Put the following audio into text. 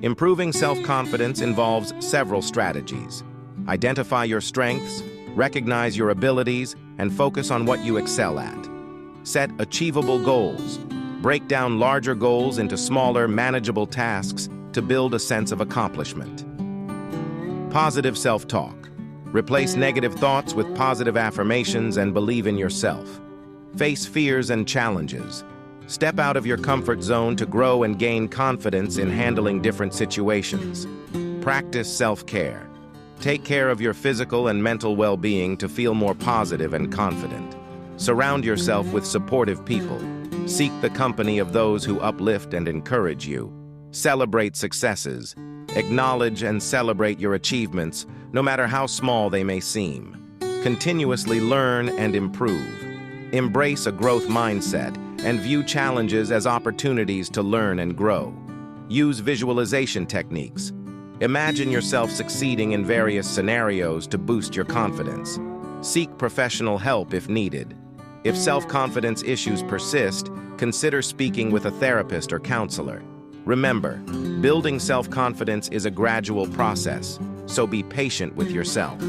Improving self-confidence involves several strategies. Identify your strengths, recognize your abilities, and focus on what you excel at. Set achievable goals. Break down larger goals into smaller, manageable tasks to build a sense of accomplishment. Positive self-talk. Replace negative thoughts with positive affirmations and believe in yourself. Face fears and challenges. Step out of your comfort zone to grow and gain confidence in handling different situations. Practice self-care. Take care of your physical and mental well-being to feel more positive and confident. Surround yourself with supportive people. Seek the company of those who uplift and encourage you. Celebrate successes. Acknowledge and celebrate your achievements, no matter how small they may seem. Continuously learn and improve. Embrace a growth mindset and view challenges as opportunities to learn and grow. Use visualization techniques. Imagine yourself succeeding in various scenarios to boost your confidence. Seek professional help if needed. If self-confidence issues persist, consider speaking with a therapist or counselor. Remember, building self-confidence is a gradual process, so be patient with yourself.